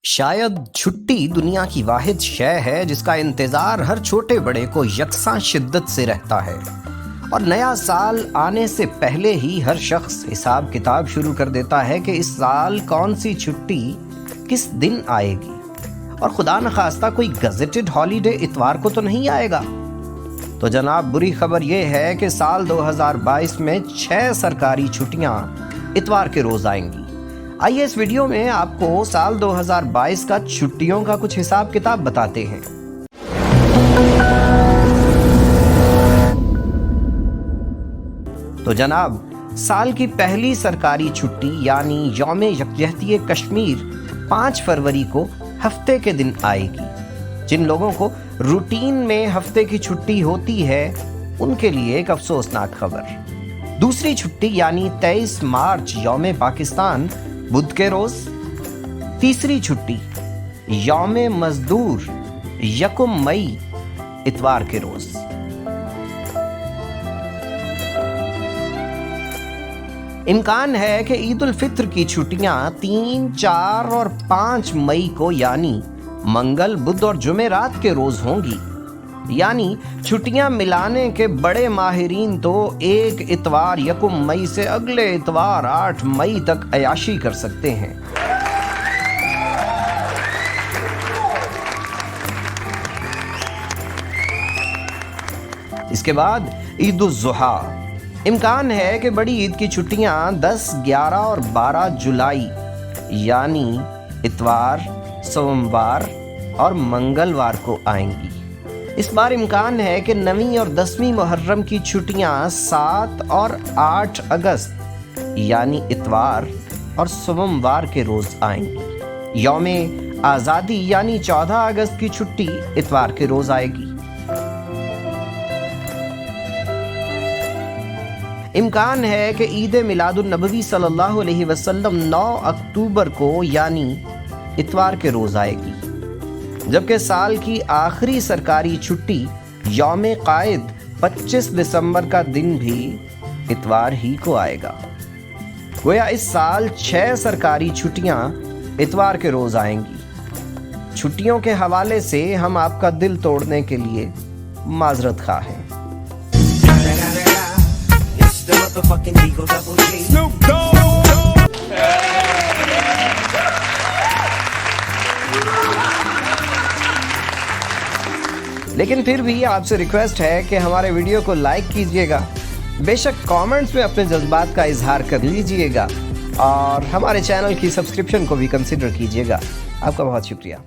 शायद छुट्टी दुनिया की वाहिद शय है जिसका इंतज़ार हर छोटे बड़े को यकसां शिद्दत से रहता है और नया साल आने से पहले ही हर शख्स हिसाब किताब शुरू कर देता है कि इस साल कौन सी छुट्टी किस दिन आएगी और खुदा न खास्ता कोई गजेटेड हॉलीडे इतवार को तो नहीं आएगा। तो जनाब, बुरी खबर यह है कि साल 2022 में 6 सरकारी छुट्टियां इतवार के रोज आएंगी। आइए इस वीडियो में आपको साल 2022 का छुट्टियों का कुछ हिसाब किताब बताते हैं। तो जनाब, साल की पहली सरकारी छुट्टी यानी यौम यकजहती कश्मीर 5 फरवरी को हफ्ते के दिन आएगी। जिन लोगों को रूटीन में हफ्ते की छुट्टी होती है उनके लिए एक अफसोसनाक खबर। दूसरी छुट्टी यानी 23 मार्च यौम पाकिस्तान बुध के रोज। तीसरी छुट्टी यौम मजदूर 1 मई इतवार के रोज। इम्कान है कि ईद उल फित्र की छुट्टियां 3, 4 और 5 मई को यानी मंगल, बुध और जुमेरात के रोज होंगी। यानी छुट्टियां मिलाने के बड़े माहिरीन तो एक इतवार 1 मई से अगले इतवार 8 मई तक अयाशी कर सकते हैं। इसके बाद ईद उल जुहा। इम्कान है कि बड़ी ईद की छुट्टियां 10, 11 और 12 जुलाई यानी इतवार, सोमवार और मंगलवार को आएंगी। इस बार इम्कान है कि 9वीं और 10वीं मुहर्रम की छुट्टियां 7 और 8 अगस्त यानी इतवार और सोमवार के रोज आएंगी। यौम आज़ादी यानी 14 अगस्त की छुट्टी इतवार के रोज आएगी। इम्कान है कि ईद मिलादुन नबवी सल्लल्लाहु अलैहि वसल्लम 9 अक्टूबर को यानी इतवार के रोज आएगी, जबकि साल की आखिरी सरकारी छुट्टी यौम कायद 25 दिसंबर का दिन भी इतवार ही को आएगा। गोया इस साल 6 सरकारी छुट्टियां इतवार के रोज आएंगी। छुट्टियों के हवाले से हम आपका दिल तोड़ने के लिए माजरत खा हैं। लेकिन फिर भी आपसे रिक्वेस्ट है कि हमारे वीडियो को लाइक कीजिएगा, बेशक कमेंट्स में अपने जज्बात का इजहार कर लीजिएगा और हमारे चैनल की सब्सक्रिप्शन को भी कंसिडर कीजिएगा। आपका बहुत शुक्रिया।